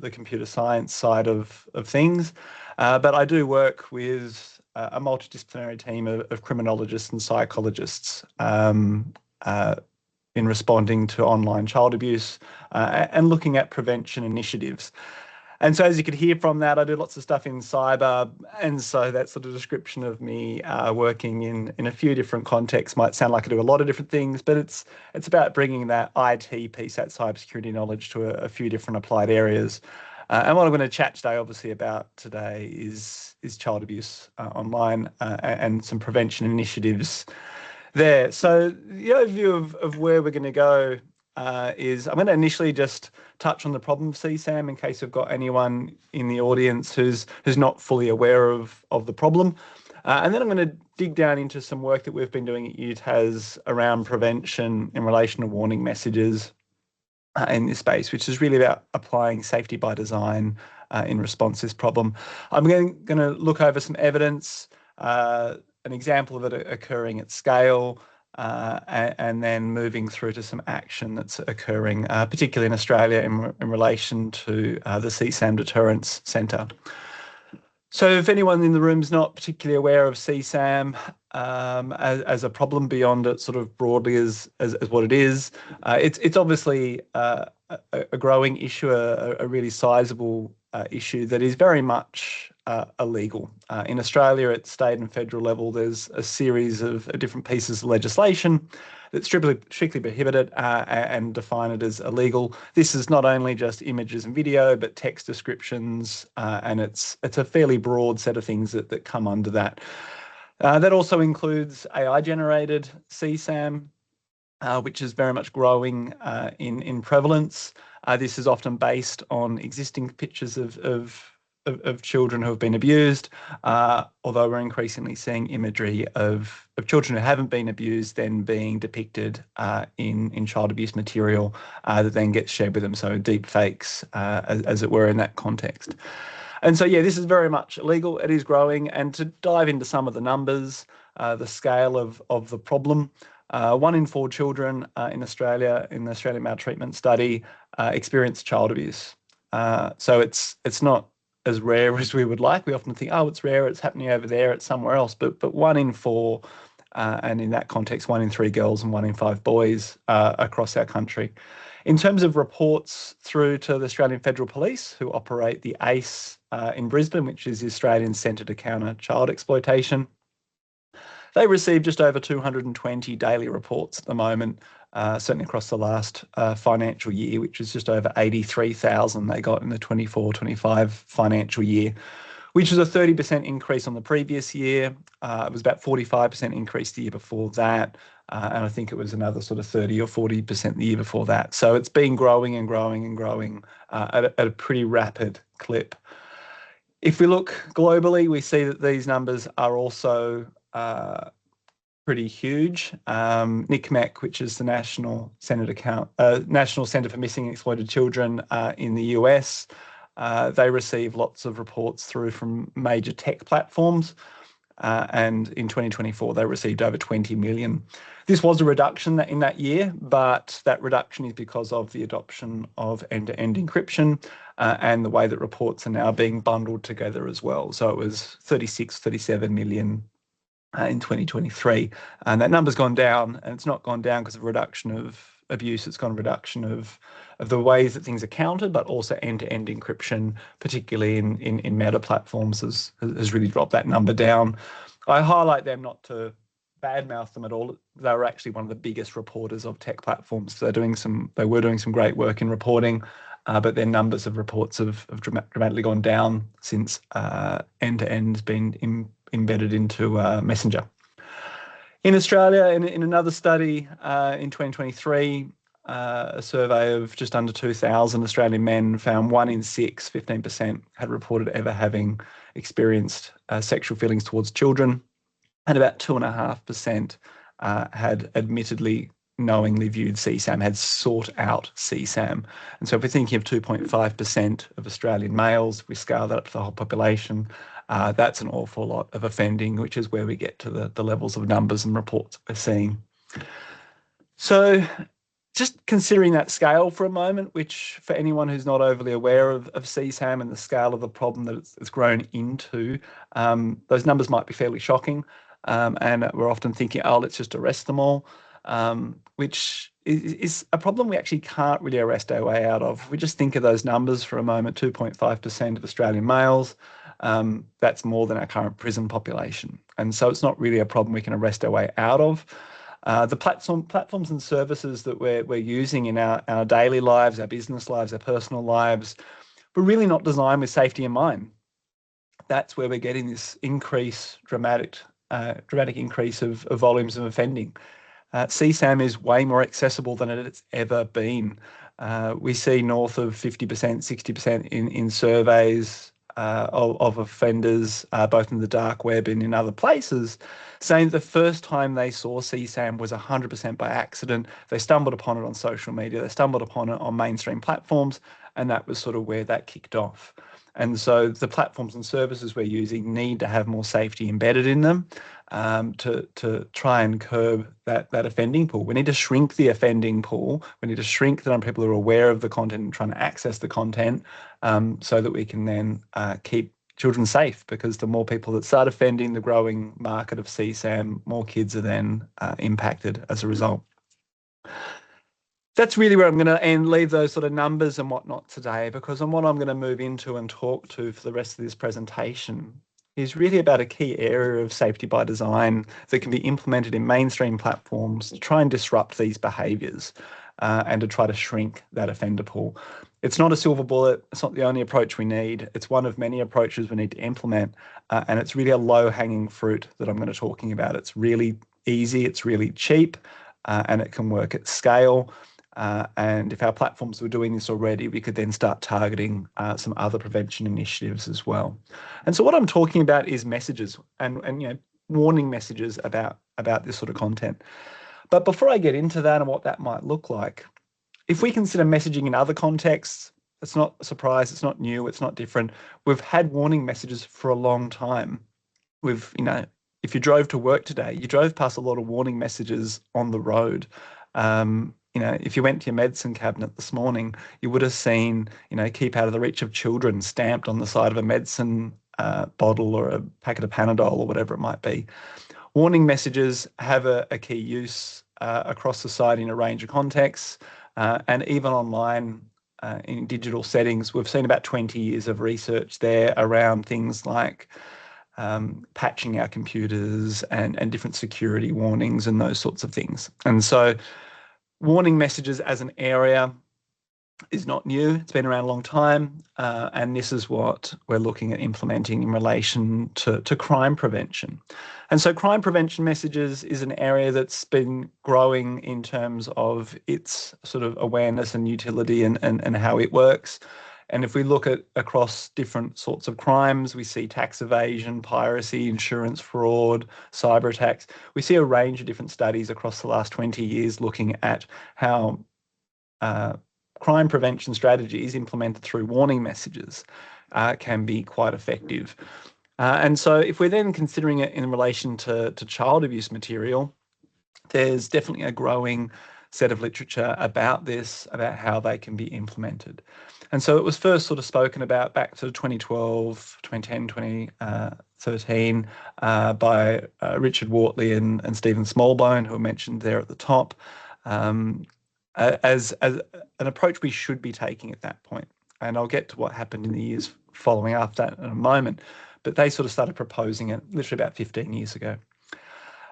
the computer science side of things, but I do work with a multidisciplinary team of criminologists and psychologists in responding to online child abuse and looking at prevention initiatives. And so as you could hear from that, I do lots of stuff in cyber. And so that sort of description of me working in a few different contexts might sound like I do a lot of different things, but it's about bringing that IT piece, that cybersecurity knowledge to a few different applied areas. And what I'm going to chat today, obviously, about today is child abuse online and some prevention initiatives there. So the overview of where we're going to go is I'm going to initially just touch on the problem of CSAM in case we've got anyone in the audience who's not fully aware of the problem. And then I'm going to dig down into some work that we've been doing at UTAS around prevention in relation to warning messages in this space, which is really about applying safety by design in response to this problem. I'm going to look over some evidence, an example of it occurring at scale, and then moving through to some action that's occurring, particularly in Australia in relation to the CSAM Deterrence Centre. So if anyone in the room is not particularly aware of CSAM as a problem beyond it sort of broadly as what it is, it's obviously a growing issue, a really sizable issue that is very much illegal. In Australia, at state and federal level, there's a series of different pieces of legislation that strictly prohibit it and define it as illegal. This is not only just images and video, but text descriptions, and it's a fairly broad set of things that come under that. That also includes AI-generated CSAM, which is very much growing in prevalence. This is often based on existing pictures of children who have been abused, although we're increasingly seeing imagery of children who haven't been abused then being depicted in child abuse material that then gets shared with them, so deep fakes, as it were, in that context. And so, yeah, this is very much illegal. It is growing. And to dive into some of the numbers, the scale of the problem, 1 in 4 children in Australia, in the Australian Maltreatment Study, experience child abuse. So it's not as rare as we would like. We often think, oh, it's rare, it's happening over there, it's somewhere else. But 1 in 4, and in that context, 1 in 3 girls and 1 in 5 boys across our country. In terms of reports through to the Australian Federal Police, who operate the ACE in Brisbane, which is the Australian Centre to Counter Child Exploitation, they receive just over 220 daily reports at the moment, certainly across the last financial year, which is just over 83,000 they got in the 24-25 financial year, which is a 30% increase on the previous year. It was about 45% increase the year before that, and I think it was another sort of 30 or 40% the year before that. So it's been growing and growing and growing at a pretty rapid clip. If we look globally, we see that these numbers are also pretty huge. NCMEC, which is the National Center for Missing and Exploited Children in the US, they receive lots of reports through from major tech platforms, and in 2024 they received over 20 million. This was a reduction in that year, but that reduction is because of the adoption of end-to-end encryption and the way that reports are now being bundled together as well. So it was 37 million in 2023, and that number's gone down, and it's not gone down because of a reduction of abuse, it's gone a reduction of the ways that things are counted, but also end-to-end encryption, particularly in meta platforms, has really dropped that number down. I highlight them not to badmouth them at all. They were actually one of the biggest reporters of tech platforms. They were doing some great work in reporting, but their numbers of reports have dramatically gone down since end-to-end has been embedded into Messenger. In Australia, in another study in 2023, a survey of just under 2,000 Australian men found 1 in 6, 15%, had reported ever having experienced sexual feelings towards children, and about 2.5% had admittedly knowingly viewed CSAM, had sought out CSAM. And so if we're thinking of 2.5% of Australian males, we scale that up to the whole population, that's an awful lot of offending, which is where we get to the levels of numbers and reports we're seeing. So just considering that scale for a moment, which for anyone who's not overly aware of CSAM and the scale of the problem that it's grown into, those numbers might be fairly shocking. And we're often thinking, oh, let's just arrest them all, which is a problem we actually can't really arrest our way out of. If we just think of those numbers for a moment, 2.5% of Australian males, that's more than our current prison population. And so it's not really a problem we can arrest our way out of. The platforms and services that we're using in our daily lives, our business lives, our personal lives, were really not designed with safety in mind. That's where we're getting this dramatic increase of volumes of offending. CSAM is way more accessible than it's ever been. We see north of 50%, 60% in surveys of offenders, both in the dark web and in other places, saying the first time they saw CSAM was 100% by accident. They stumbled upon it on social media, they stumbled upon it on mainstream platforms, and that was sort of where that kicked off. And so the platforms and services we're using need to have more safety embedded in them to try and curb that offending pool. We need to shrink the offending pool. We need to shrink the number of people who are aware of the content and trying to access the content so that we can then keep children safe, because the more people that start offending, the growing market of CSAM, more kids are then impacted as a result. That's really where I'm going to leave those sort of numbers and whatnot today, because what I'm going to move into and talk to for the rest of this presentation is really about a key area of safety by design that can be implemented in mainstream platforms to try and disrupt these behaviours and to try to shrink that offender pool. It's not a silver bullet. It's not the only approach we need. It's one of many approaches we need to implement, and it's really a low-hanging fruit that I'm going to be talking about. It's really easy, it's really cheap, and it can work at scale. And if our platforms were doing this already, we could then start targeting some other prevention initiatives as well. And so what I'm talking about is messages and warning messages about this sort of content. But before I get into that and what that might look like, if we consider messaging in other contexts, it's not a surprise, it's not new, it's not different. We've had warning messages for a long time. If you drove to work today, you drove past a lot of warning messages on the road. If you went to your medicine cabinet this morning, you would have seen, keep out of the reach of children stamped on the side of a medicine bottle or a packet of Panadol or whatever it might be. Warning messages have a key use across society in a range of contexts, and even online in digital settings. We've seen about 20 years of research there around things like patching our computers and different security warnings and those sorts of things. And so warning messages as an area is not new. It's been around a long time, and this is what we're looking at implementing in relation to crime prevention. And so crime prevention messages is an area that's been growing in terms of its sort of awareness and utility and how it works. And if we look at across different sorts of crimes, we see tax evasion, piracy, insurance fraud, cyber attacks. We see a range of different studies across the last 20 years looking at how crime prevention strategies implemented through warning messages can be quite effective. And so if we're then considering it in relation to child abuse material, there's definitely a growing set of literature about this, about how they can be implemented. And so it was first sort of spoken about back to 2012, 2010, 2013 by Richard Wortley and Stephen Smallbone, who were mentioned there at the top, as an approach we should be taking at that point. And I'll get to what happened in the years following after that in a moment. But they sort of started proposing it literally about 15 years ago.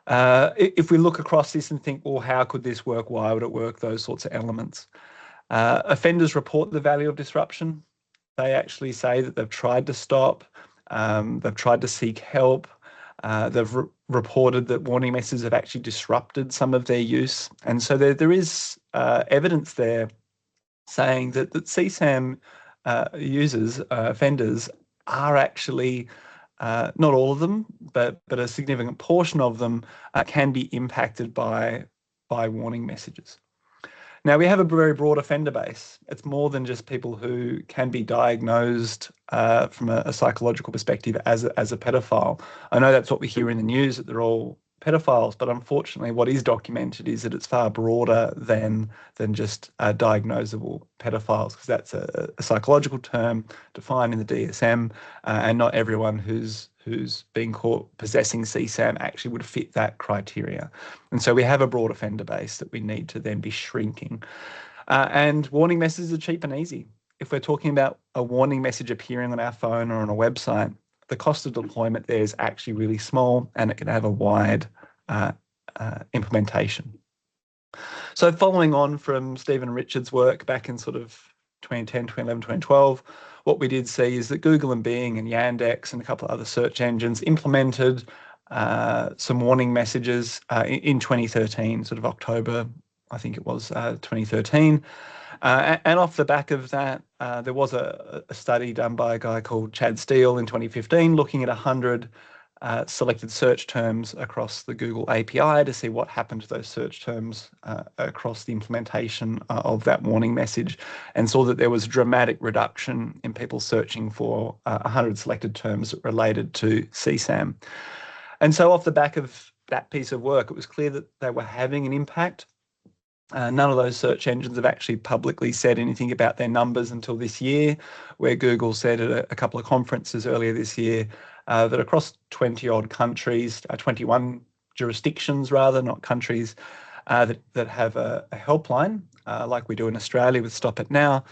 If we look across this and think, well, how could this work? Why would it work? Those sorts of elements. Offenders report the value of disruption. They actually say that they've tried to stop, they've tried to seek help, they've reported that warning messages have actually disrupted some of their use. And so there is evidence there saying that CSAM users, offenders, are actually, not all of them, but a significant portion of them can be impacted by warning messages. Now, we have a very broad offender base. It's more than just people who can be diagnosed from a psychological perspective as a pedophile. I know that's what we hear in the news, that they're all pedophiles, but unfortunately what is documented is that it's far broader than just diagnosable pedophiles, because that's a psychological term defined in the DSM, and not everyone who's been caught possessing CSAM actually would fit that criteria. And so we have a broad offender base that we need to then be shrinking. And warning messages are cheap and easy. If we're talking about a warning message appearing on our phone or on a website, the cost of deployment there is actually really small, and it can have a wide implementation. So following on from Stephen Richards' work back in sort of 2010, 2011, 2012, what we did see is that Google and Bing and Yandex and a couple of other search engines implemented some warning messages in 2013, sort of October, I think it was 2013. And off the back of that, there was a study done by a guy called Chad Steele in 2015 looking at 100 selected search terms across the Google API to see what happened to those search terms across the implementation of that warning message, and saw that there was a dramatic reduction in people searching for 100 selected terms related to CSAM. And so off the back of that piece of work, it was clear that they were having an impact. None of those search engines have actually publicly said anything about their numbers until this year, where Google said at a couple of conferences earlier this year that across 20 odd countries, 21 jurisdictions rather, not countries, that have a helpline like we do in Australia with Stop It Now,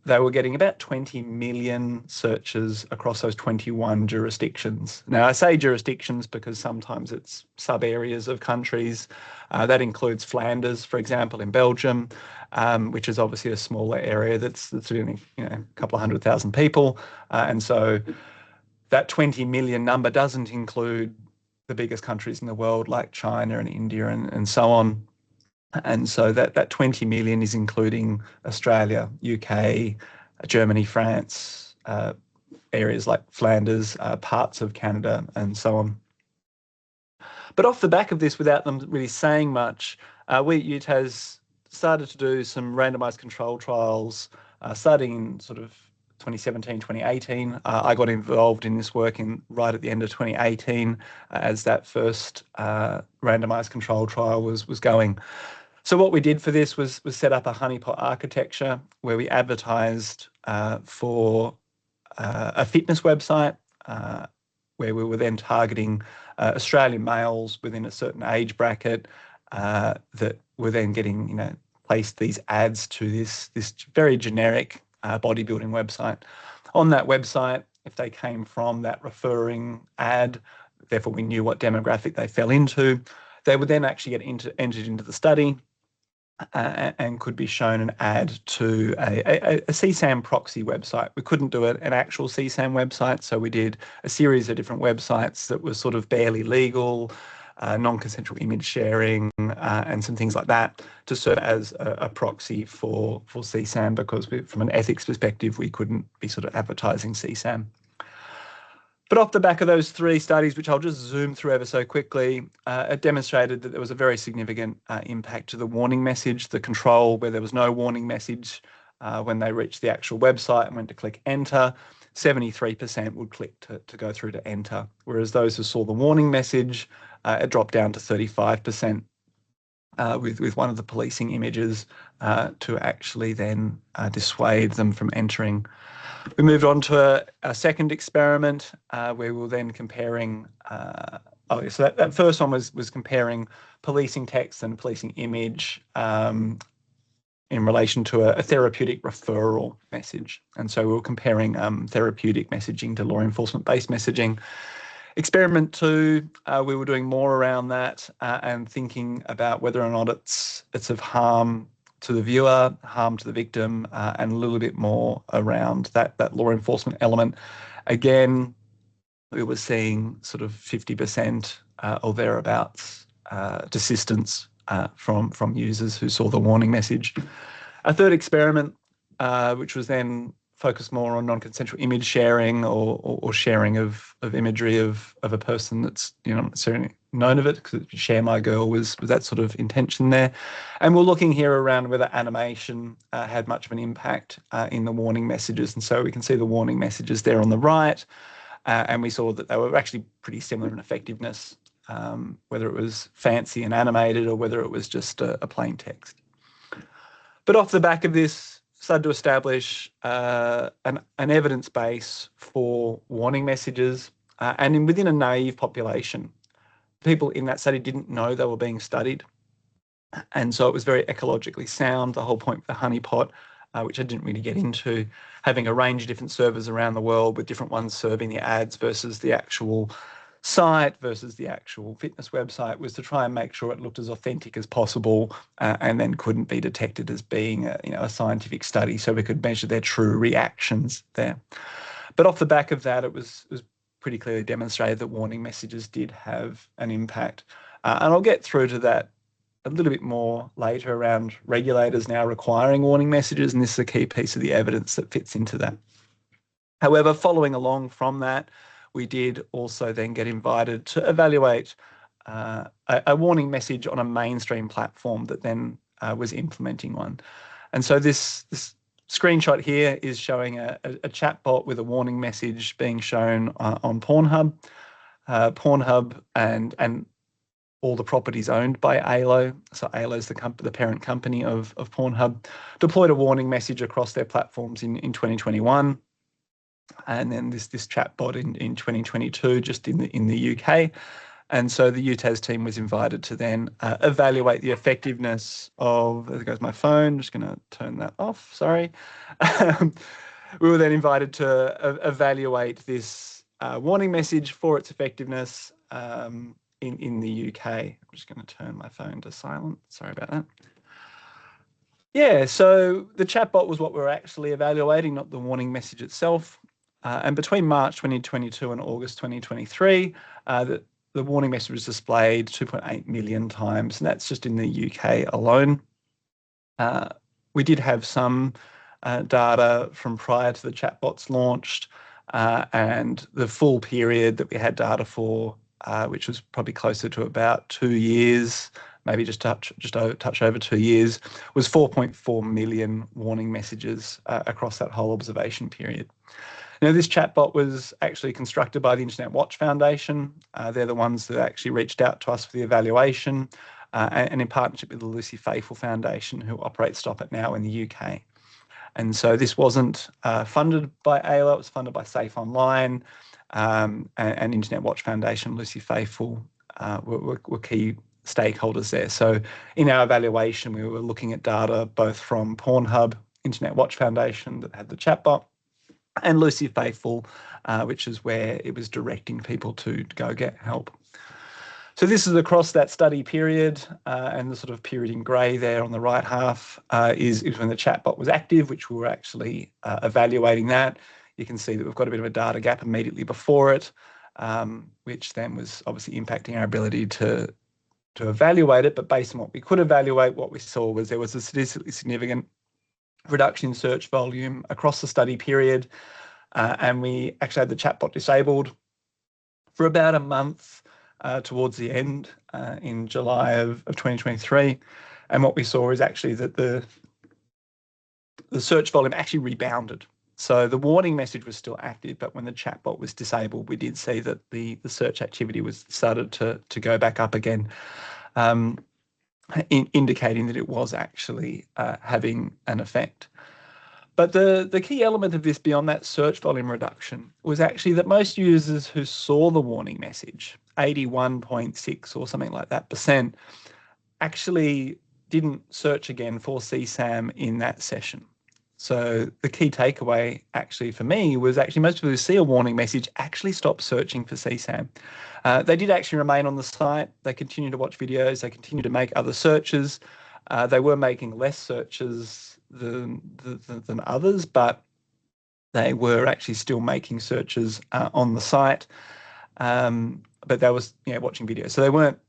they were getting about 20 million searches across those 21 jurisdictions. Now, I say jurisdictions because sometimes it's sub-areas of countries. That includes Flanders, for example, in Belgium, which is obviously a smaller area that's only a couple of 100,000 people. And so that 20 million number doesn't include the biggest countries in the world like China and India and so on. And so that 20 million is including Australia, UK, Germany, France, areas like Flanders, parts of Canada, and so on. But off the back of this, without them really saying much, we at UTAS started to do some randomised control trials starting in sort of 2017, 2018. I got involved in this work right at the end of 2018 as that first randomised control trial was going. So what we did for this was set up a honeypot architecture where we advertised for a fitness website where we were then targeting Australian males within a certain age bracket that were then getting, placed these ads to this very generic bodybuilding website. On that website, if they came from that referring ad, therefore we knew what demographic they fell into, they would then actually get entered into the study and could be shown an ad to a CSAM proxy website. We couldn't do an actual CSAM website, so we did a series of different websites that were sort of barely legal, non-consensual image sharing, and some things like that to serve as a proxy for CSAM, because from an ethics perspective, we couldn't be sort of advertising CSAM. But off the back of those three studies, which I'll just zoom through ever so quickly, it demonstrated that there was a very significant impact to the warning message, the control where there was no warning message when they reached the actual website and went to click enter, 73% would click to go through to enter. Whereas those who saw the warning message, it dropped down to 35% with one of the policing images to actually then dissuade them from entering. We moved on to a second experiment where we were then comparing, so that first one was comparing policing text and policing image in relation to a therapeutic referral message. And so we were comparing therapeutic messaging to law enforcement-based messaging. Experiment 2, we were doing more around that and thinking about whether or not it's of harm to the viewer, harm to the victim, and a little bit more around that law enforcement element. Again, we were seeing sort of 50% or thereabouts desistance from users who saw the warning message. A third experiment, which was then focused more on non-consensual image sharing or sharing of imagery of a person that's not necessarily known of it, because Share My Girl was that sort of intention there. And we're looking here around whether animation had much of an impact in the warning messages. And so we can see the warning messages there on the right, and we saw that they were actually pretty similar in effectiveness whether it was fancy and animated or whether it was just a plain text. But off the back of this, started to establish an evidence base for warning messages, and within a naive population. People in that study didn't know they were being studied. And so it was very ecologically sound. The whole point of the honeypot, which I didn't really get into, having a range of different servers around the world with different ones serving the ads versus the actual site versus the actual fitness website, was to try and make sure it looked as authentic as possible, and then couldn't be detected as being a scientific study, so we could measure their true reactions there. But off the back of that, it was pretty clearly demonstrated that warning messages did have an impact. And I'll get through to that a little bit more later around regulators now requiring warning messages, and this is a key piece of the evidence that fits into that. However, following along from that, we did also then get invited to evaluate a warning message on a mainstream platform that then was implementing one. And so this screenshot here is showing a chatbot with a warning message being shown on Pornhub. Pornhub and all the properties owned by ALO. So ALO is the parent company of Pornhub, deployed a warning message across their platforms in 2021. And then this chatbot in 2022, just in the UK. And so the UTAS team was invited to then evaluate the effectiveness of, there goes my phone, just going to turn that off, sorry. We were then invited to evaluate this warning message for its effectiveness in the UK. I'm just going to turn my phone to silent, sorry about that. Yeah, so the chatbot was what we were actually evaluating, not the warning message itself. And between March 2022 and August 2023, the warning message was displayed 2.8 million times, and that's just in the UK alone. We did have some data from prior to the chatbots launched, and the full period that we had data for, which was probably closer to about 2 years, maybe just touch over 2 years, was 4.4 million warning messages across that whole observation period. Now, this chatbot was actually constructed by the Internet Watch Foundation. They're the ones that actually reached out to us for the evaluation, and in partnership with the Lucy Faithfull Foundation, who operates Stop It Now in the UK. And so this wasn't funded by ALO, it was funded by Safe Online, and Internet Watch Foundation, Lucy Faithfull were key stakeholders there. So in our evaluation, we were looking at data both from Pornhub, Internet Watch Foundation that had the chatbot, and Lucy Faithfull, which is where it was directing people to go get help. So this is across that study period, and the sort of period in grey there on the right half is when the chatbot was active, which we were actually evaluating that. You can see that we've got a bit of a data gap immediately before it, which then was obviously impacting our ability to evaluate it. But based on what we could evaluate, what we saw was there was a statistically significant reduction in search volume across the study period, and we actually had the chatbot disabled for about a month towards the end in July of 2023. And what we saw is actually that the search volume actually rebounded. So the warning message was still active, but when the chatbot was disabled, we did see that the search activity was started to go back up again, indicating that it was actually having an effect. But the key element of this beyond that search volume reduction was actually that most users who saw the warning message, 81.6 or something like that %, actually didn't search again for CSAM in that session. So the key takeaway actually for me was actually most people who see a warning message actually stop searching for CSAM. They did actually remain on the site. They continued to watch videos. They continued to make other searches. They were making less searches than others, but they were actually still making searches on the site. But they was watching videos. So they weren't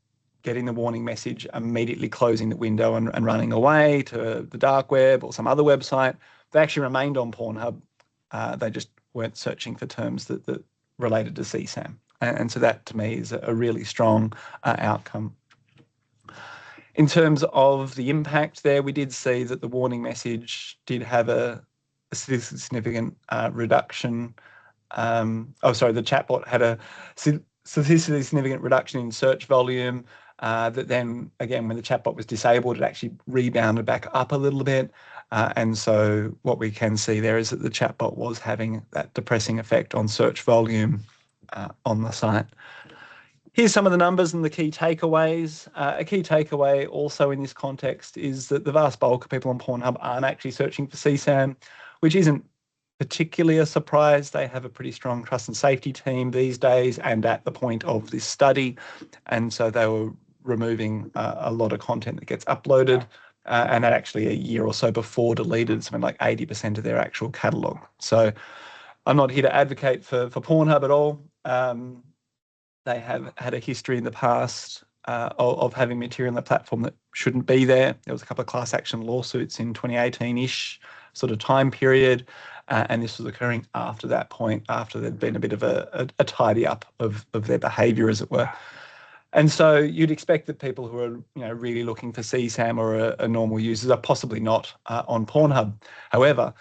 getting the warning message, immediately closing the window and running away to the dark web or some other website. They actually remained on Pornhub. They just weren't searching for terms that related to CSAM. And so that, to me, is a really strong outcome. In terms of the impact there, we did see that the warning message did have a significant reduction. The chatbot had a statistically significant reduction in search volume, that then, again, when the chatbot was disabled, it actually rebounded back up a little bit. And so what we can see there is that the chatbot was having that depressing effect on search volume on the site. Here's some of the numbers and the key takeaways. A key takeaway also in this context is that the vast bulk of people on Pornhub aren't actually searching for CSAM, which isn't particularly a surprise. They have a pretty strong trust and safety team these days and at the point of this study. And so they were removing a lot of content that gets uploaded and actually a year or so before deleted something like 80% of their actual catalogue. So I'm not here to advocate for Pornhub at all. They have had a history in the past of having material on the platform that shouldn't be there. There was a couple of class action lawsuits in 2018-ish sort of time period, and this was occurring after that point, after there'd been a bit of a tidy up of their behaviour, as it were. And so you'd expect that people who are really looking for CSAM or are normal users are possibly not on Pornhub. However,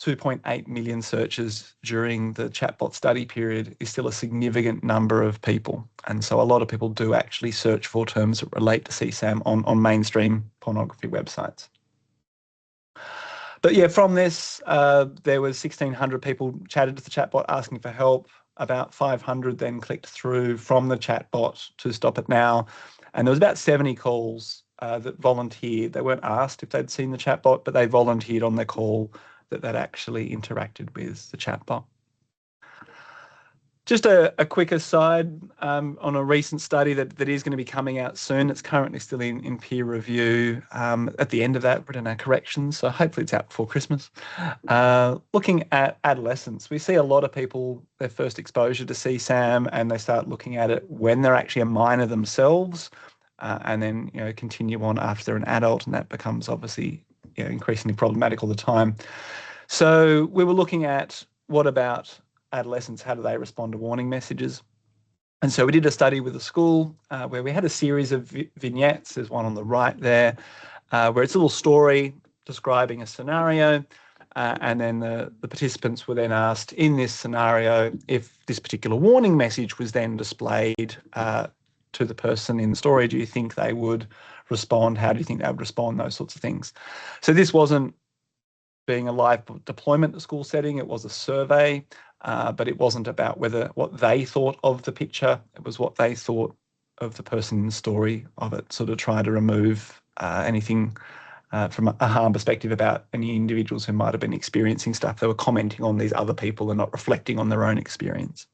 2.8 million searches during the chatbot study period is still a significant number of people. And so a lot of people do actually search for terms that relate to CSAM on mainstream pornography websites. But yeah, from this, there was 1,600 people chatted to the chatbot asking for help. About 500 then clicked through from the chatbot to Stop It Now. And there was about 70 calls that volunteered. They weren't asked if they'd seen the chatbot, but they volunteered on their call that they'd actually interacted with the chatbot. Just a quick aside on a recent study that is going to be coming out soon. It's currently still in peer review. At the end of that, we're doing our corrections, so hopefully it's out before Christmas. Looking at adolescents, we see a lot of people, their first exposure to CSAM, and they start looking at it when they're actually a minor themselves, and then continue on after they're an adult, and that becomes obviously increasingly problematic all the time. So we were looking at what about adolescents, how do they respond to warning messages? And so we did a study with a school where we had a series of vignettes. There's one on the right there, where it's a little story describing a scenario. And then the participants were then asked in this scenario if this particular warning message was then displayed to the person in the story. Do you think they would respond? How do you think they would respond? Those sorts of things. So this wasn't being a live deployment in the school setting. It was a survey, but it wasn't about what they thought of the picture. It was what they thought of the person in the story of it, sort of try to remove anything from a harm perspective about any individuals who might have been experiencing stuff. They were commenting on these other people and not reflecting on their own experience.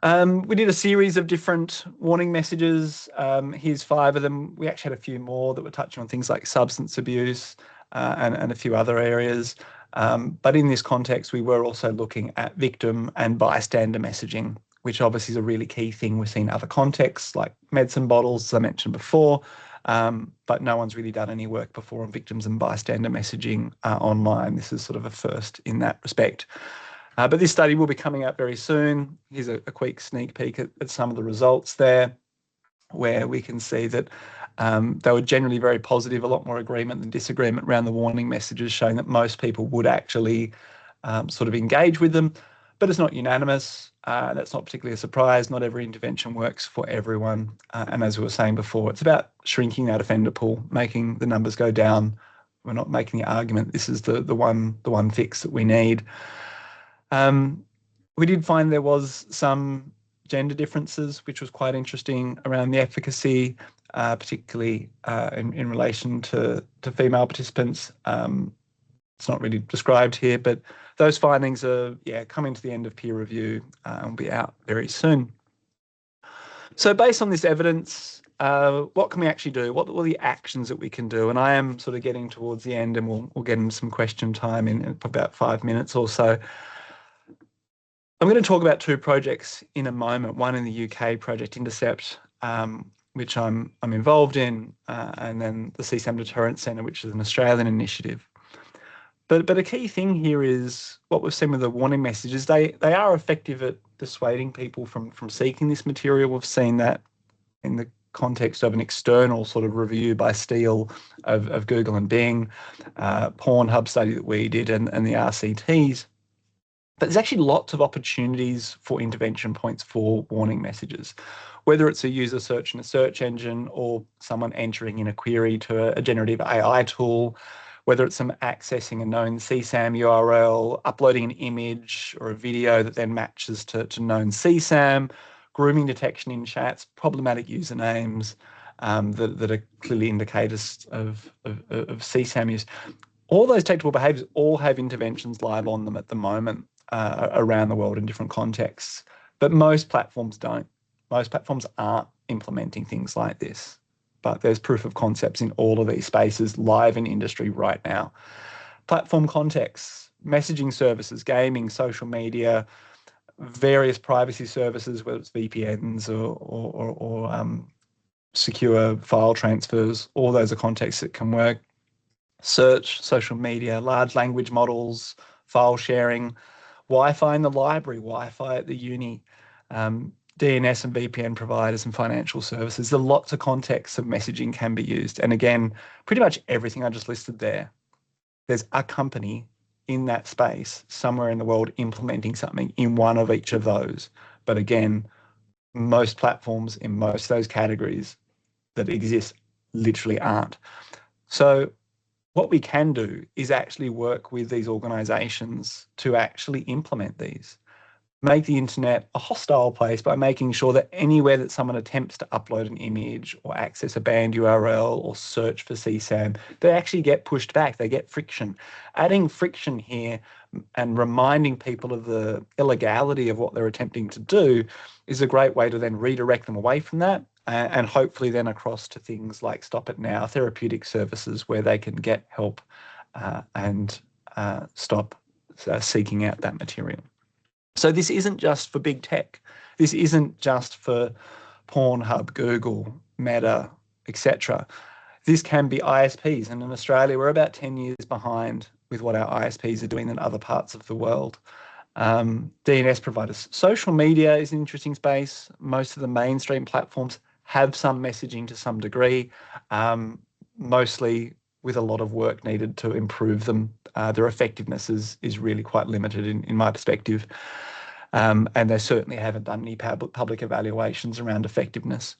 We did a series of different warning messages. Here's 5 of them. We actually had a few more that were touching on things like substance abuse and a few other areas. But in this context, we were also looking at victim and bystander messaging, which obviously is a really key thing we've seen in other contexts like medicine bottles, as I mentioned before, but no one's really done any work before on victims and bystander messaging online. This is sort of a first in that respect. But this study will be coming out very soon. Here's a quick sneak peek at some of the results there, where we can see that they were generally very positive, a lot more agreement than disagreement around the warning messages, showing that most people would actually sort of engage with them, but it's not unanimous. That's not particularly a surprise. Not every intervention works for everyone. And as we were saying before, it's about shrinking that offender pool, making the numbers go down. We're not making the argument this is the one fix that we need. We did find there was some gender differences, which was quite interesting around the efficacy, particularly in relation to female participants. It's not really described here, but those findings are coming to the end of peer review and will be out very soon. So based on this evidence, what can we actually do? What are the actions that we can do? And I am sort of getting towards the end, and we'll get into some question time in about 5 minutes or so. I'm going to talk about 2 projects in a moment, one in the UK, Project Intercept, which I'm involved in, and then the CSAM Deterrence Centre, which is an Australian initiative. But a key thing here is what we've seen with the warning messages. They are effective at dissuading people from seeking this material. We've seen that in the context of an external sort of review by Steele of Google and Bing, Pornhub study that we did, and the RCTs. But there's actually lots of opportunities for intervention points for warning messages, whether it's a user search in a search engine or someone entering in a query to a generative AI tool, whether it's them accessing a known CSAM URL, uploading an image or a video that then matches to known CSAM, grooming detection in chats, problematic usernames that are clearly indicators of CSAM use. All those technical behaviours all have interventions live on them at the moment around the world in different contexts, but most platforms don't. Most platforms aren't implementing things like this, but there's proof of concepts in all of these spaces live in industry right now. Platform contexts, messaging services, gaming, social media, various privacy services, whether it's VPNs or secure file transfers, all those are contexts that can work. Search, social media, large language models, file sharing, Wi-Fi in the library, Wi-Fi at the uni, DNS and VPN providers and financial services. There are lots of contexts of messaging can be used. And again, pretty much everything I just listed there, there's a company in that space somewhere in the world implementing something in one of each of those. But again, most platforms in most of those categories that exist literally aren't. So what we can do is actually work with these organizations to actually implement these. Make the internet a hostile place by making sure that anywhere that someone attempts to upload an image or access a banned URL or search for CSAM, they actually get pushed back, they get friction. Adding friction here and reminding people of the illegality of what they're attempting to do is a great way to then redirect them away from that and hopefully then across to things like Stop It Now, therapeutic services where they can get help and stop seeking out that material. So this isn't just for big tech. This isn't just for Pornhub, Google, Meta, etc. This can be ISPs. And in Australia, we're about 10 years behind with what our ISPs are doing in other parts of the world. DNS providers. Social media is an interesting space. Most of the mainstream platforms have some messaging to some degree, mostly with a lot of work needed to improve them. Their effectiveness is really quite limited in my perspective. And they certainly haven't done any public evaluations around effectiveness.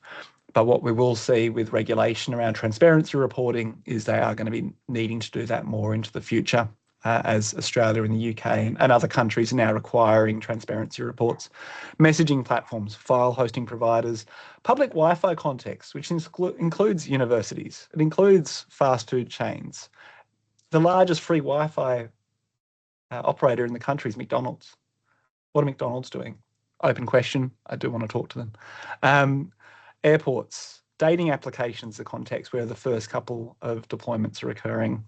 But what we will see with regulation around transparency reporting is they are going to be needing to do that more into the future, as Australia and the UK and other countries are now requiring transparency reports. Messaging platforms, file hosting providers, public Wi-Fi contexts, which includes universities. It includes fast food chains. The largest free Wi-Fi operator in the country is McDonald's. What are McDonald's doing? Open question. I do want to talk to them. Airports, dating applications, the context where the first couple of deployments are occurring.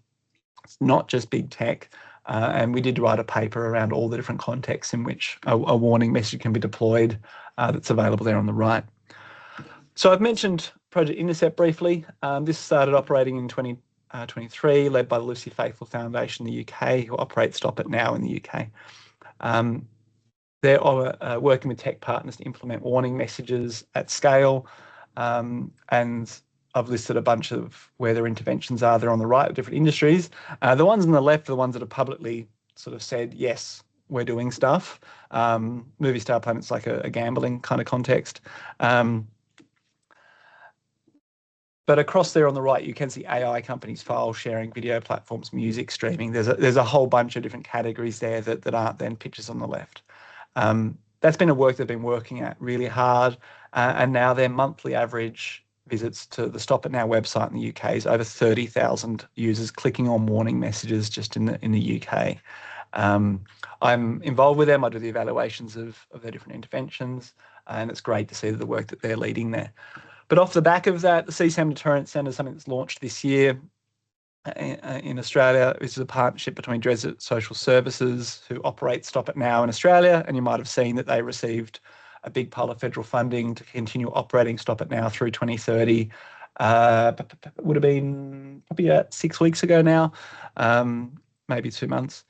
It's not just big tech. And we did write a paper around all the different contexts in which a warning message can be deployed that's available there on the right. So I've mentioned Project Intercept briefly. This started operating in 2023, led by the Lucy Faithfull Foundation in the UK, who operate Stop It Now in the UK. They're working with tech partners to implement warning messages at scale. And I've listed a bunch of where their interventions are. They're on the right of different industries. The ones on the left are the ones that have publicly sort of said, yes, we're doing stuff. Movie Star Planet's like a gambling kind of context. But across there on the right, you can see AI companies, file sharing, video platforms, music streaming. There's a whole bunch of different categories there that aren't then pictures on the left. That's been a work they've been working at really hard. And now their monthly average visits to the Stop It Now website in the UK is over 30,000 users clicking on warning messages just in the UK. I'm involved with them. I do the evaluations of their different interventions, and it's great to see the work that they're leading there. But off the back of that, the CSAM Deterrent Centre is something that's launched this year in Australia. This is a partnership between Desert Social Services, who operate Stop It Now in Australia, and you might have seen that they received a big pile of federal funding to continue operating Stop It Now through 2030. Would have been probably about 6 weeks ago now, maybe 2 months.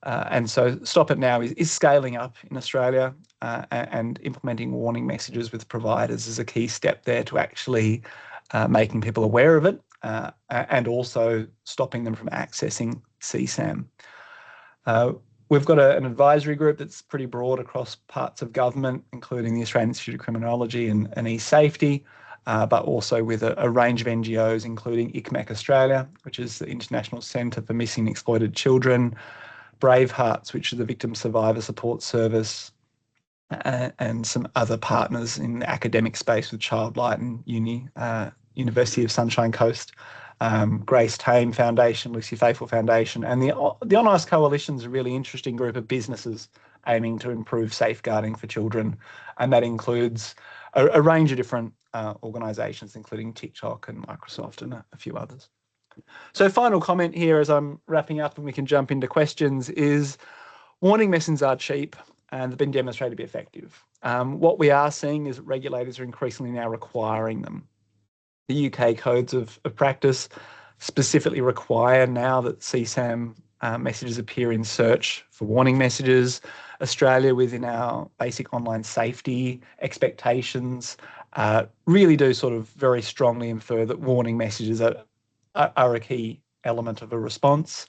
And so Stop It Now is scaling up in Australia, and implementing warning messages with providers is a key step there to actually making people aware of it, and also stopping them from accessing CSAM. We've got an advisory group that's pretty broad across parts of government, including the Australian Institute of Criminology and e-safety, but also with a range of NGOs, including ICMEC Australia, which is the International Centre for Missing and Exploited Children, Bravehearts, which is the Victim Survivor Support Service, and some other partners in the academic space with Childlight and University of Sunshine Coast, Grace Tame Foundation, Lucy Faithful Foundation, and the On Ice Coalition is a really interesting group of businesses aiming to improve safeguarding for children, and that includes a range of different organisations, including TikTok and Microsoft and a few others. So final comment here as I'm wrapping up and we can jump into questions is warning messages are cheap and they've been demonstrated to be effective. What we are seeing is that regulators are increasingly now requiring them. The UK codes of practice specifically require now that CSAM messages appear in search for warning messages. Australia, within our basic online safety expectations, really do sort of very strongly infer that warning messages are a key element of a response,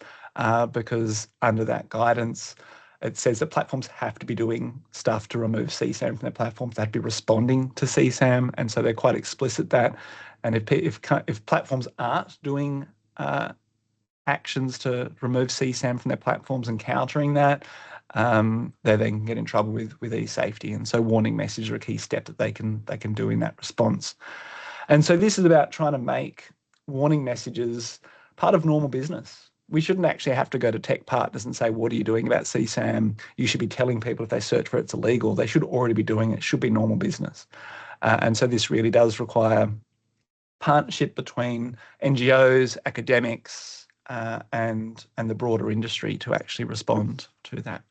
because under that guidance, it says that platforms have to be doing stuff to remove CSAM from their platforms. They have to be responding to CSAM, and so they're quite explicit that. And if platforms aren't doing actions to remove CSAM from their platforms and countering that, they then get in trouble with e-safety. And so warning messages are a key step that they can do in that response. And so this is about trying to make warning messages part of normal business. We shouldn't actually have to go to tech partners and say, what are you doing about CSAM? You should be telling people if they search for it, it's illegal. They should already be doing it. It should be normal business. And so this really does require partnership between NGOs, academics, and the broader industry to actually respond to that.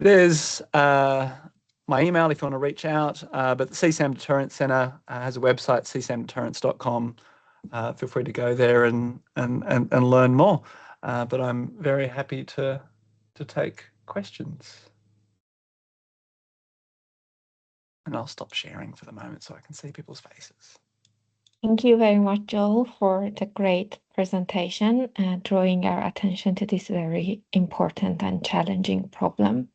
There's my email if you want to reach out, but the CSAM Deterrence Centre has a website, csamdeterrence.com. Feel free to go there and learn more. But I'm very happy to take questions. And I'll stop sharing for the moment so I can see people's faces. Thank you very much, Joel, for the great presentation and drawing our attention to this very important and challenging problem.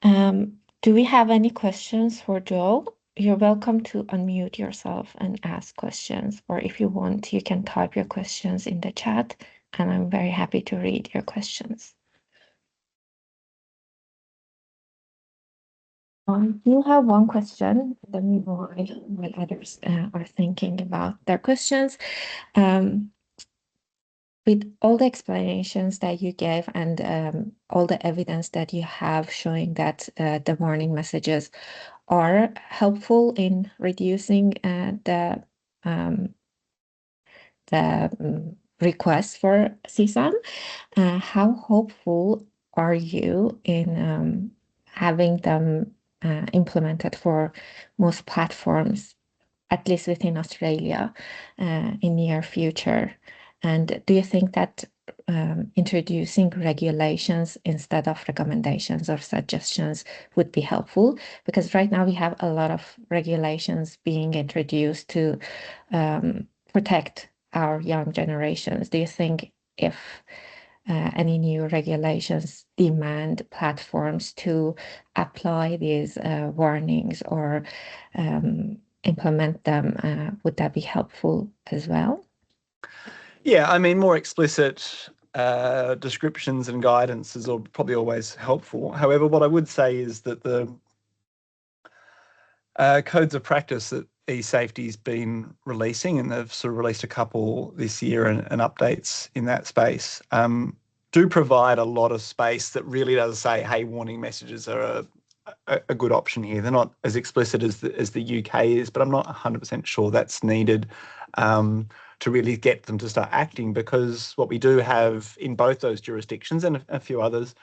Do we have any questions for Joel? You're welcome to unmute yourself and ask questions, or if you want, you can type your questions in the chat, and I'm very happy to read your questions. I do have one question, then while others are thinking about their questions. With all the explanations that you gave and all the evidence that you have showing that the warning messages are helpful in reducing the request for CSAM, how hopeful are you in having them implemented for most platforms, at least within Australia, in near future? And do you think that introducing regulations instead of recommendations or suggestions would be helpful? Because right now we have a lot of regulations being introduced to protect our young generations. Do you think if any new regulations demand platforms to apply these warnings or implement them, would that be helpful as well? Yeah, I mean, more explicit descriptions and guidance is probably always helpful. However, what I would say is that the codes of practice that e-safety's been releasing, and they've sort of released a couple this year and updates in that space, do provide a lot of space that really does say, hey, warning messages are a good option here. They're not as explicit as the UK is, but I'm not 100% sure that's needed to really get them to start acting, because what we do have in both those jurisdictions and a few others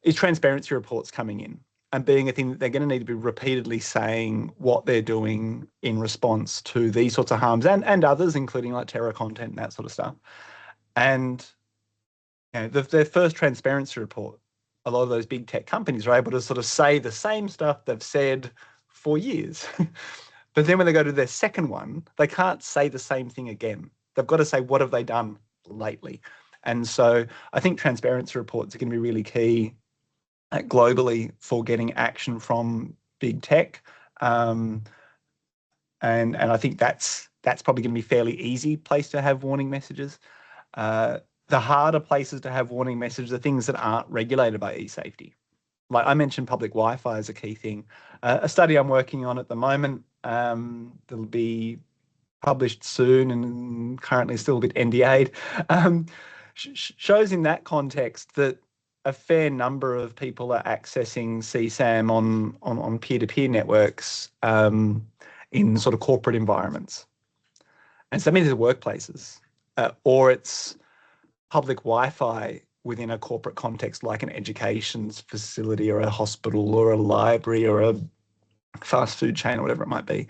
is transparency reports coming in and being a thing that they're going to need to be repeatedly saying what they're doing in response to these sorts of harms and others, including like terror content and that sort of stuff. And you know, their first transparency report, a lot of those big tech companies are able to sort of say the same stuff they've said for years. But then when they go to their second one, they can't say the same thing again. They've got to say, what have they done lately? And so I think transparency reports are going to be really key globally for getting action from big tech. And I think that's probably going to be a fairly easy place to have warning messages. The harder places to have warning messages are things that aren't regulated by e-safety. Like I mentioned, public Wi-Fi is a key thing. A study I'm working on at the moment that'll be published soon and currently still a bit NDA'd, shows in that context that a fair number of people are accessing CSAM on peer-to-peer networks in sort of corporate environments. And so that means it's workplaces or it's public Wi-Fi within a corporate context like an education facility or a hospital or a library or a fast food chain or whatever it might be.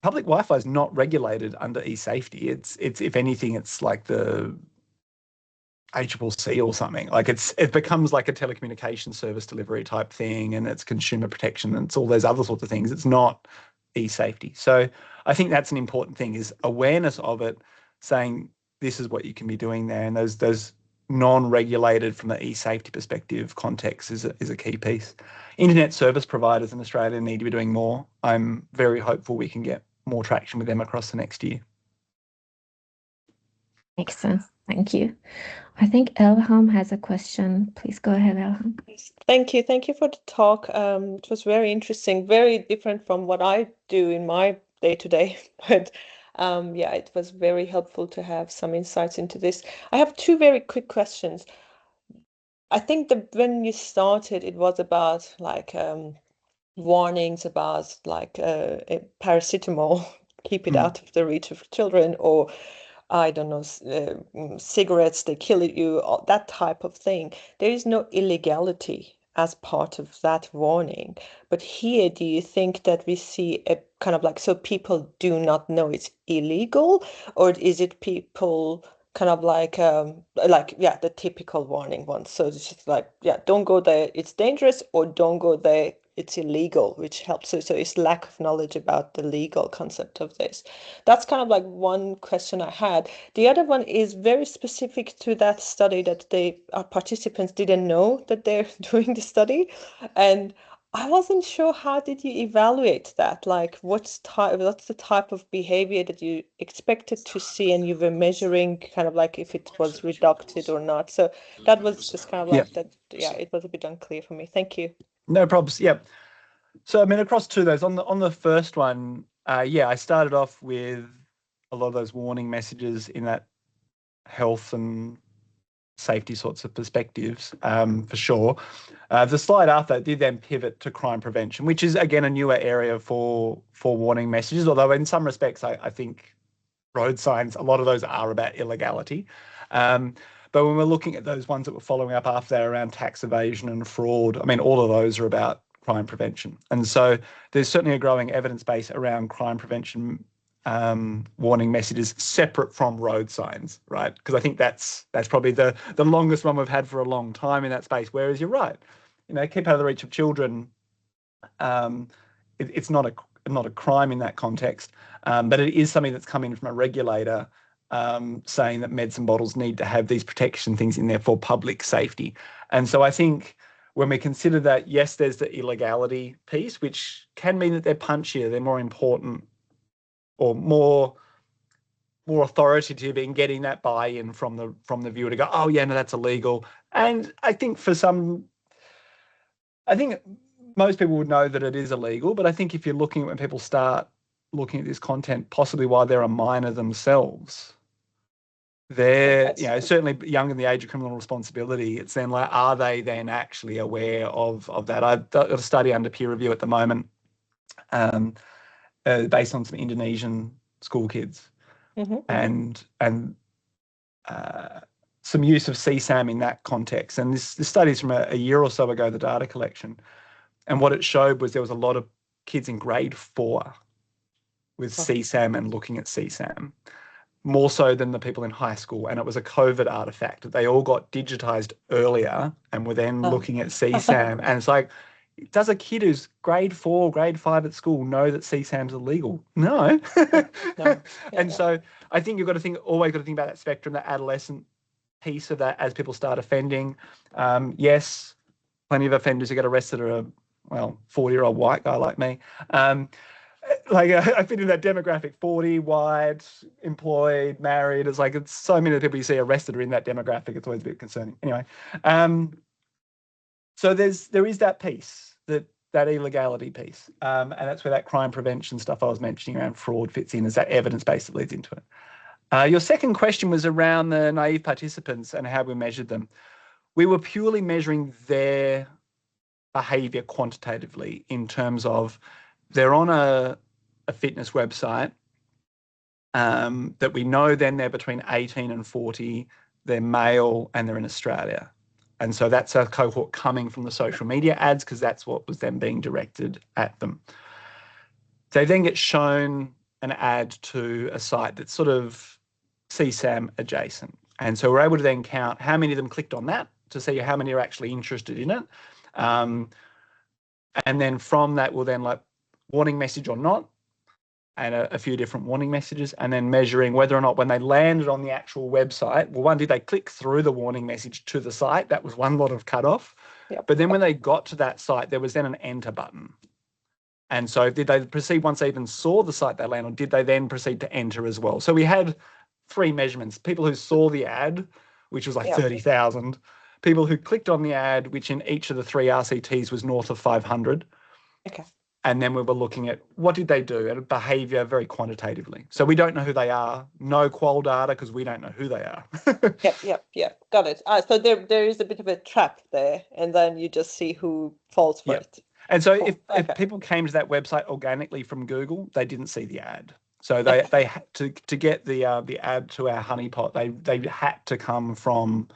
Public Wi-Fi is not regulated under e-safety. It's if anything, it's like the ACCC or something. Like it becomes like a telecommunications service delivery type thing, and it's consumer protection and it's all those other sorts of things. It's not e-safety. So I think that's an important thing, is awareness of it, saying this is what you can be doing there, and those non-regulated from the e-safety perspective context is a key piece. Internet service providers in Australia need to be doing more. I'm very hopeful we can get more traction with them across the next year. Makes sense. Thank you. I think Elham has a question. Please go ahead, Elham. Thank you. Thank you for the talk. It was very interesting, very different from what I do in my day-to-day, but yeah, it was very helpful to have some insights into this. I have two very quick questions. I think that when you started, it was about like warnings about like paracetamol, keep it out of the reach of children, or I don't know, cigarettes, they kill you, that type of thing. There is no illegality as part of that warning. But here, do you think that we see a kind of like, so people do not know it's illegal, or is it people kind of like yeah, the typical warning ones? So it's just like, yeah, don't go there, it's dangerous, or don't go there, it's illegal, which helps. So it's lack of knowledge about the legal concept of this. That's kind of like one question I had. The other one is very specific to that study, that our participants didn't know that they're doing the study. And I wasn't sure, how did you evaluate that? Like what's the type of behavior that you expected to see, and you were measuring kind of like if it was reducted or not. So that was just kind of like that. Yeah, it was a bit unclear for me. Thank you. No problems. Yeah. So I mean, across two of those, on the first one, yeah, I started off with a lot of those warning messages in that health and safety sorts of perspectives, for sure. The slide after that did then pivot to crime prevention, which is again a newer area for warning messages. Although in some respects, I think road signs, a lot of those are about illegality. But when we're looking at those ones that we're following up after that around tax evasion and fraud, I mean, all of those are about crime prevention. And so there's certainly a growing evidence base around crime prevention warning messages separate from road signs, right? Because I think that's probably the longest one we've had for a long time in that space. Whereas you're right, keep out of the reach of children. It's not a crime in that context, but it is something that's come in from a regulator saying that medicine bottles need to have these protection things in there for public safety. And so I think when we consider that, yes, there's the illegality piece, which can mean that they're punchier, they're more important, or more authoritative in getting that buy-in from the viewer to go, oh yeah, no, that's illegal. And I think most people would know that it is illegal, but I think if you're looking at when people start looking at this content, possibly while they're a minor themselves, they're certainly young in the age of criminal responsibility. It's then like, are they then actually aware of that? I've got a study under peer review at the moment, based on some Indonesian school kids, and some use of CSAM in that context. And this study is from a year or so ago, the data collection. And what it showed was there was a lot of kids in grade 4 with CSAM and looking at CSAM, more so than the people in high school. And it was a COVID artifact. They all got digitized earlier and were then looking at CSAM. And it's like, does a kid who's grade 4, grade 5 at school know that CSAM's illegal? No. No. And so I think you've got to always got to think about that spectrum, that adolescent piece of that as people start offending. Yes, plenty of offenders who get arrested are 40-year-old white guy like me. I fit in that demographic: 40, white, employed, married. It's so many people you see arrested are in that demographic. It's always a bit concerning. Anyway, so there is that piece, that illegality piece, and that's where that crime prevention stuff I was mentioning around fraud fits in, as that evidence base that leads into it. Your second question was around the naive participants and how we measured them. We were purely measuring their behaviour quantitatively in terms of they're on a fitness website that we know then they're between 18 and 40, they're male, and they're in Australia. And so that's a cohort coming from the social media ads, because that's what was then being directed at them. They then get shown an ad to a site that's sort of CSAM adjacent. And so we're able to then count how many of them clicked on that to see how many are actually interested in it. And then from that, we'll then warning message or not, and a few different warning messages, and then measuring whether or not when they landed on the actual website, did they click through the warning message to the site? That was one lot of cutoff. Yep. But then when they got to that site, there was then an enter button. And so did they proceed once they even saw the site they landed on, did they then proceed to enter as well? So we had 3 measurements: people who saw the ad, which was 30,000, people who clicked on the ad, which in each of the 3 RCTs was north of 500. Okay. And then we were looking at what did they do, and behaviour very quantitatively. So we don't know who they are. No qual data, because we don't know who they are. Yep. Got it. So there is a bit of a trap there, and then you just see who falls for it. And so if people came to that website organically from Google, they didn't see the ad. So they had to get the ad to our honeypot. They had to come from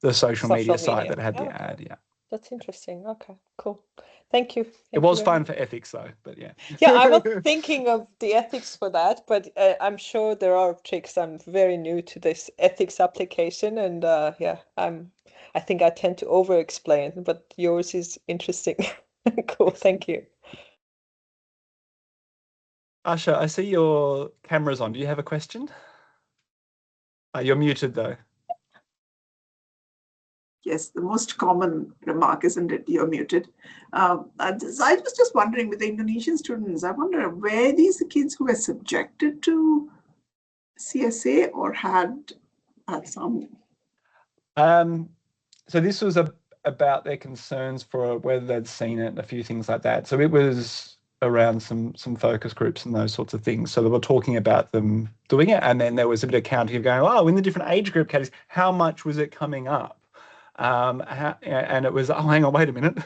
the social media site that had the ad. Yeah. That's interesting. Okay, cool. Thank you. It was fun for ethics though, but yeah. Yeah, I was thinking of the ethics for that, but I'm sure there are tricks. I'm very new to this ethics application, and I think I tend to over-explain, but yours is interesting. Cool, thank you. Asha, I see your camera's on. Do you have a question? You're muted though. Yes, the most common remark, isn't it? You're muted. I was just wondering, with the Indonesian students, I wonder, were these the kids who were subjected to CSA or had some? So this was about their concerns for whether they'd seen it, a few things like that. So it was around some focus groups and those sorts of things. So they were talking about them doing it, and then there was a bit of counting of going, in the different age group categories, how much was it coming up? And it was, hang on, wait a minute,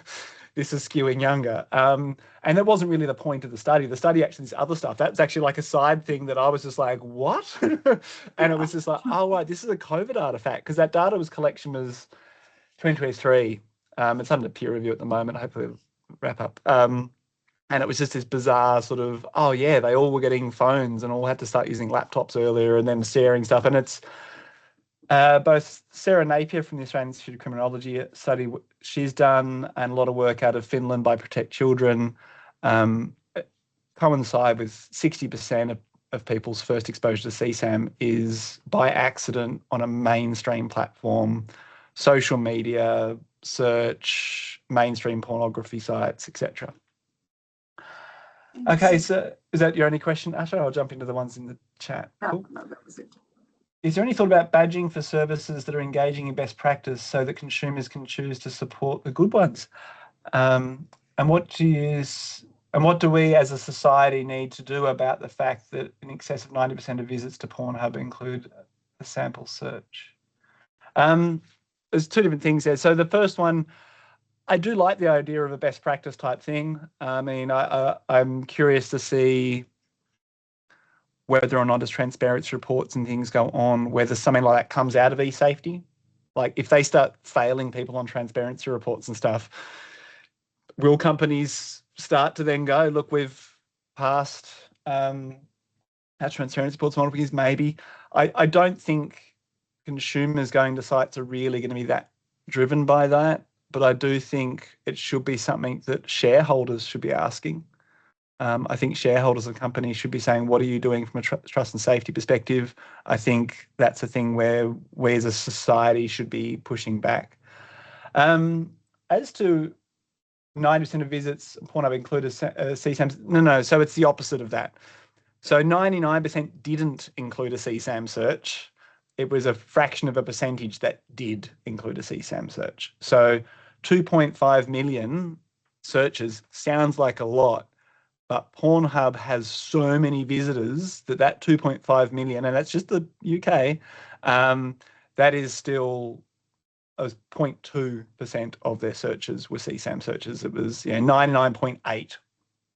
this is skewing younger. And that wasn't really the point of the study. The study actually, this other stuff, that's actually like a side thing that I was just like, what? And it was just like, right, this is a COVID artifact, because that data collection was 2023. It's under peer review at the moment. Hopefully it'll wrap up. And it was just this bizarre sort of, they all were getting phones and all had to start using laptops earlier and then sharing stuff. And it's, both Sarah Napier from the Australian Institute of Criminology study she's done, and a lot of work out of Finland by Protect Children, coincide with 60% of people's first exposure to CSAM is by accident on a mainstream platform, social media, search, mainstream pornography sites, etc. Okay, so is that your only question, Asha? I'll jump into the ones in the chat. Cool. No, that was it. Is there any thought about badging for services that are engaging in best practice so that consumers can choose to support the good ones? And what do we as a society need to do about the fact that in excess of 90% of visits to Pornhub include a sample search? There's 2 different things there. So the first one, I do like the idea of a best practice type thing. I mean, I'm curious to see whether or not as transparency reports and things go on, whether something like that comes out of e-safety. Like if they start failing people on transparency reports and stuff, will companies start to then go, look, we've passed our transparency reports monitoring? Maybe. I don't think consumers going to sites are really going to be that driven by that. but I do think it should be something that shareholders should be asking. I think shareholders of companies should be saying, what are you doing from a trust and safety perspective? I think that's a thing where we as a society should be pushing back. As to 90% of visits, Pornhub included CSAM. No, so it's the opposite of that. So 99% didn't include a CSAM search. It was a fraction of a percentage that did include a CSAM search. So 2.5 million searches sounds like a lot, but Pornhub has so many visitors that 2.5 million, and that's just the UK, that is still 0.2% of their searches were CSAM searches. It was 99.8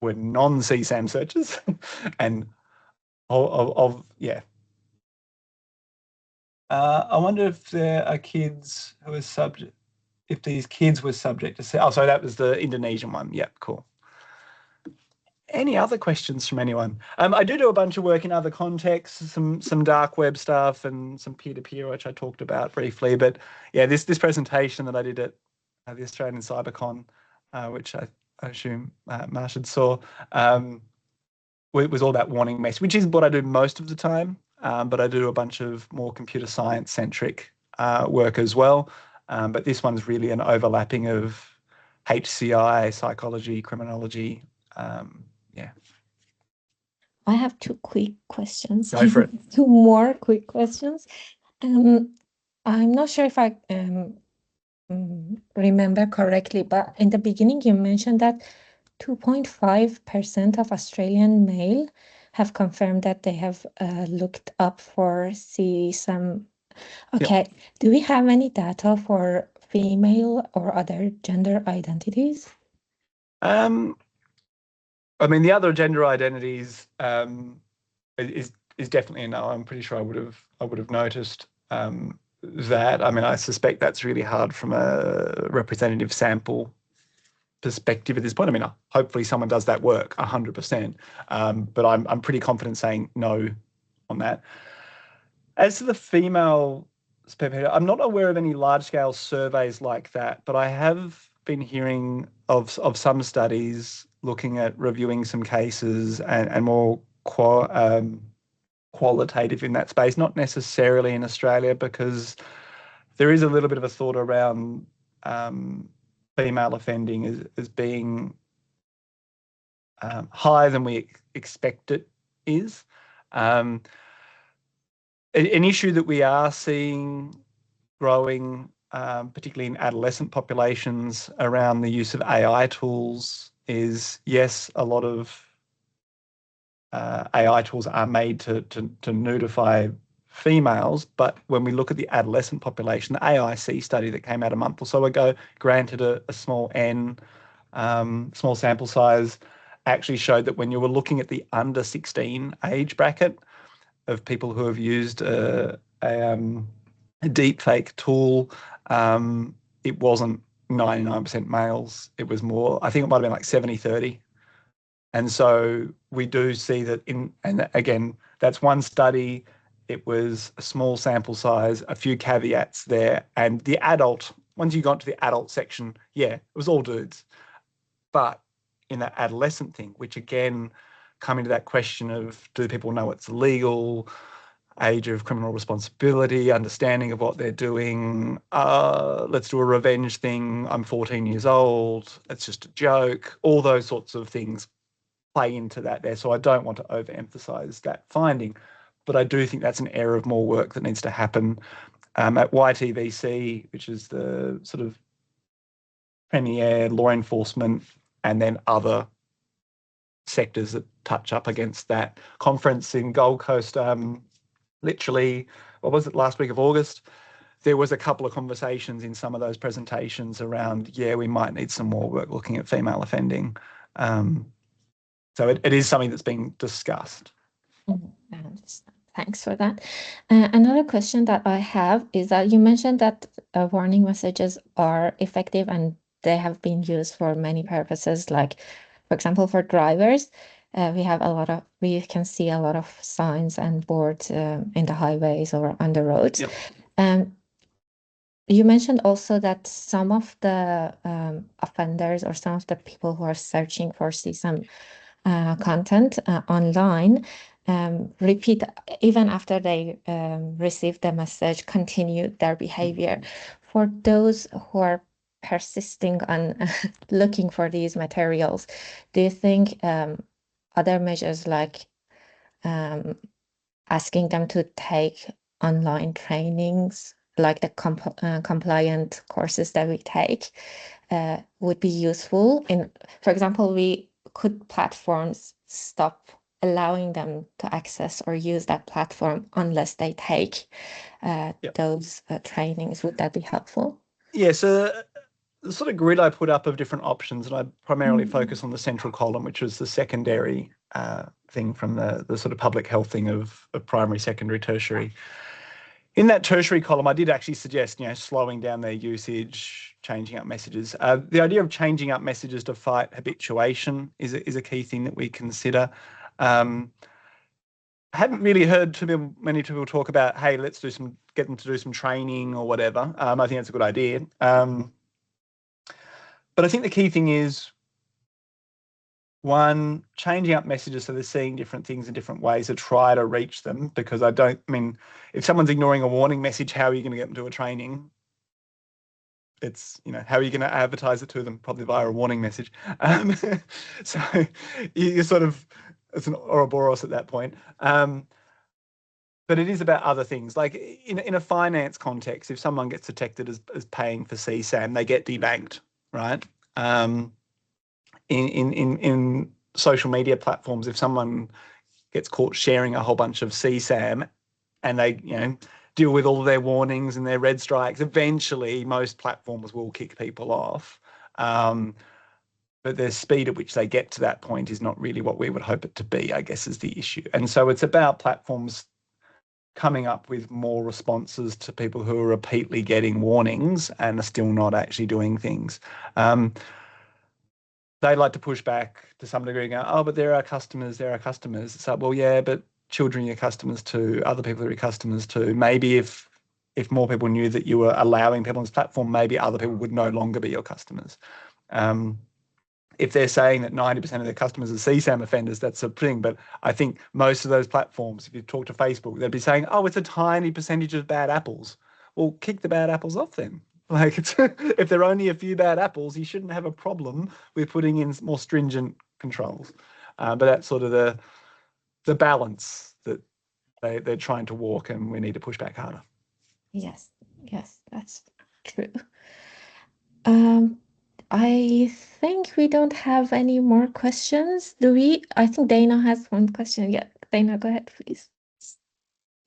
were non-CSAM searches, and I wonder if there are kids who are subject. If these kids were subject to. Oh, sorry, that was the Indonesian one. Yeah, cool. Any other questions from anyone? I do a bunch of work in other contexts, some dark web stuff and some peer-to-peer, which I talked about briefly. But yeah, this presentation that I did at the Australian CyberCon, which I assume Marshad saw, it was all about warning mess, which is what I do most of the time. But I do a bunch of more computer science-centric work as well. But this one's really an overlapping of HCI, psychology, criminology. Yeah. I have two quick questions. Go for it. Two more quick questions. I'm not sure if I remember correctly, but in the beginning you mentioned that 2.5% of Australian male have confirmed that they have looked up for CSAM. Okay, yep. Do we have any data for female or other gender identities? I mean, the other gender identities is definitely a no. I'm pretty sure I would have noticed that. I mean, I suspect that's really hard from a representative sample perspective at this point. I mean, hopefully someone does that work 100%, but I'm pretty confident saying no on that. As to the female perspective, I'm not aware of any large-scale surveys like that, but I have been hearing of some studies looking at reviewing some cases and more qualitative in that space, not necessarily in Australia, because there is a little bit of a thought around female offending as being higher than we expect it is. An issue that we are seeing growing, particularly in adolescent populations, around the use of AI tools is, yes, a lot of AI tools are made to nudify females, but when we look at the adolescent population, the AIC study that came out a month or so ago, granted a small small sample size, actually showed that when you were looking at the under 16 age bracket of people who have used a deepfake tool, it wasn't 99% males. It was more, I think it might have been like 70-30. And so we do see that and again, that's one study. It was a small sample size, a few caveats there. And the adult, once you got to the adult section, yeah, it was all dudes. But in that adolescent thing, which again, coming to that question of, do people know it's illegal, age of criminal responsibility, understanding of what they're doing, let's do a revenge thing, I'm 14 years old, it's just a joke, all those sorts of things play into that there. So I don't want to overemphasize that finding, but I do think that's an area of more work that needs to happen at YTVC, which is the sort of premier law enforcement and then other sectors that touch up against that. Conference in Gold Coast, literally, what was it, last week of August? There was a couple of conversations in some of those presentations around, yeah, we might need some more work looking at female offending. So it is something that's being discussed. Thanks for that. Another question that I have is that you mentioned that warning messages are effective and they have been used for many purposes, like, for example, for drivers. We can see a lot of signs and boards in the highways or on the roads. Yep. you mentioned also that some of the offenders or some of the people who are searching for CSAM content online repeat, even after they receive the message, continue their behavior. For those who are persisting on looking for these materials, do you think other measures like asking them to take online trainings, like the compliant courses that we take, would be useful? For example, could platforms stop allowing them to access or use that platform unless they take those trainings? Would that be helpful? Yeah, so the sort of grid I put up of different options, and I primarily focus on the central column, which was the secondary thing from the sort of public health thing of primary, secondary, tertiary. In that tertiary column, I did actually suggest, slowing down their usage, changing up messages. The idea of changing up messages to fight habituation is a key thing that we consider. I haven't really heard many people talk about, hey, let's get them to do some training or whatever. I think that's a good idea. But I think the key thing is, one, changing up messages so they're seeing different things in different ways to try to reach them, because if someone's ignoring a warning message, how are you going to get them to a training? It's, how are you going to advertise it to them? Probably via a warning message. So you're sort of, it's an Ouroboros at that point. But it is about other things. Like in a finance context, if someone gets detected as paying for CSAM, they get debanked, right? In social media platforms, if someone gets caught sharing a whole bunch of CSAM and they, deal with all of their warnings and their red strikes, eventually most platforms will kick people off. But the speed at which they get to that point is not really what we would hope it to be, I guess, is the issue. And so it's about platforms coming up with more responses to people who are repeatedly getting warnings and are still not actually doing things. They like to push back to some degree and go, oh, but they're our customers. It's like, well, yeah, but children are your customers too. Other people are your customers too. Maybe if more people knew that you were allowing people on this platform, maybe other people would no longer be your customers. If they're saying that 90% of their customers are CSAM offenders, that's a thing. But I think most of those platforms, if you talk to Facebook, they'd be saying, oh, it's a tiny percentage of bad apples. Well, kick the bad apples off then. Like, if there are only a few bad apples, you shouldn't have a problem with putting in more stringent controls. But that's sort of the balance that they're trying to walk, and we need to push back harder. Yes, that's true. I think we don't have any more questions, do we? I think Dana has one question. Yeah, Dana, go ahead, please.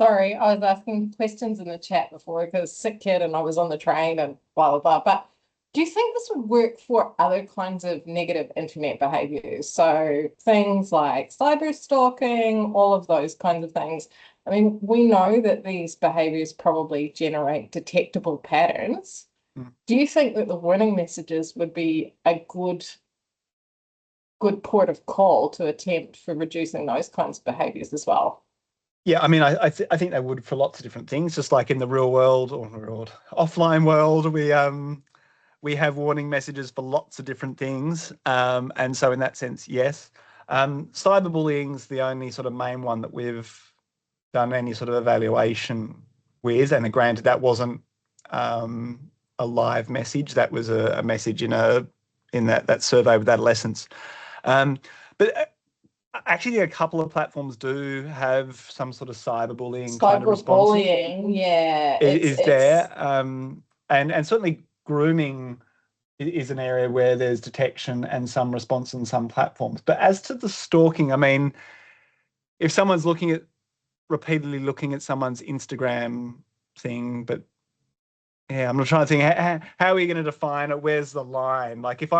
Sorry, I was asking questions in the chat before because sick kid and I was on the train and blah, blah, blah. But do you think this would work for other kinds of negative internet behaviors? So things like cyber stalking, all of those kinds of things. I mean, we know that these behaviors probably generate detectable patterns. Do you think that the warning messages would be a good port of call to attempt for reducing those kinds of behaviors as well? Yeah, I mean, I think they would for lots of different things. Just like in the real world or offline world, we have warning messages for lots of different things, and so in that sense, yes. Cyberbullying's the only sort of main one that we've done any sort of evaluation with, and granted, that wasn't a live message. That was a message in that survey with adolescents, but. Actually, a couple of platforms do have some sort of cyberbullying kind of response. Cyberbullying, yeah. Is there. And certainly grooming is an area where there's detection and some response on some platforms. But as to the stalking, I mean, if someone's repeatedly looking at someone's Instagram thing, but yeah, I'm not trying to think, how are we going to define it? Where's the line? Like if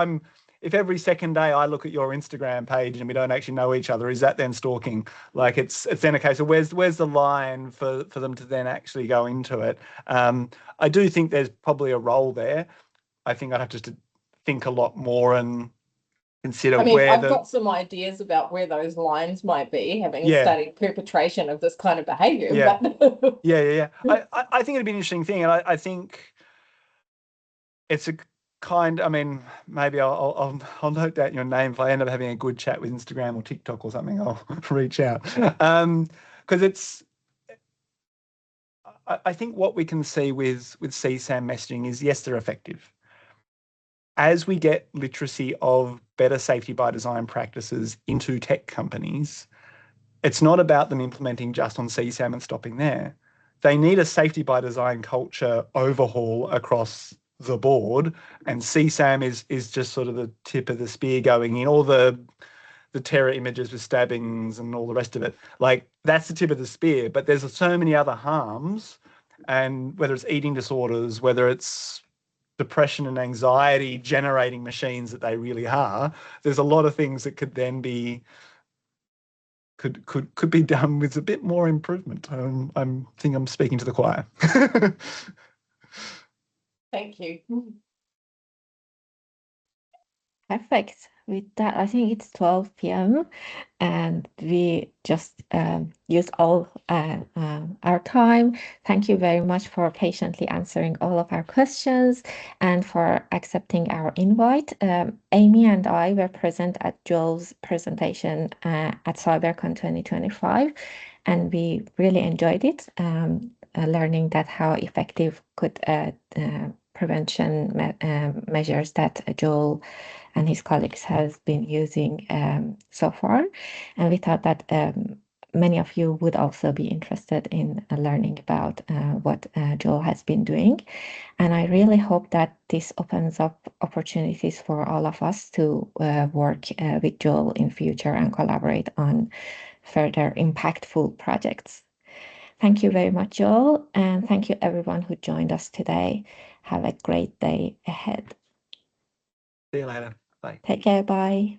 every second day I look at your Instagram page and we don't actually know each other, is that then stalking? Like it's then a case of where's the line for them to then actually go into it? I do think there's probably a role there. I think I'd have to think a lot more and consider I've got some ideas about where those lines might be, having studied perpetration of this kind of behavior. Yeah. But yeah. I think it'd be an interesting thing. And I think it's a kind, I mean, maybe I'll note down your name. If I end up having a good chat with Instagram or TikTok or something, I'll reach out. Because I think what we can see with CSAM messaging is, yes, they're effective. As we get literacy of better safety by design practices into tech companies, it's not about them implementing just on CSAM and stopping there. They need a safety by design culture overhaul across the board, and CSAM is just sort of the tip of the spear going in. All the terror images with stabbings and all the rest of it, like, that's the tip of the spear. But there's so many other harms, and whether it's eating disorders, whether it's depression and anxiety generating machines that they really are, there's a lot of things that could then be could be done with a bit more improvement. I think I'm speaking to the choir. Thank you. Perfect. With that, I think it's 12 p.m. and we just used all our time. Thank you very much for patiently answering all of our questions and for accepting our invite. Amy and I were present at Joel's presentation at CyberCon 2025, and we really enjoyed it, learning that how effective could prevention measures that Joel and his colleagues has been using so far. And we thought that many of you would also be interested in learning about what Joel has been doing. And I really hope that this opens up opportunities for all of us to work with Joel in future and collaborate on further impactful projects. Thank you very much, Joel, and thank you everyone who joined us today. Have a great day ahead. See you later. Bye. Take care. Bye.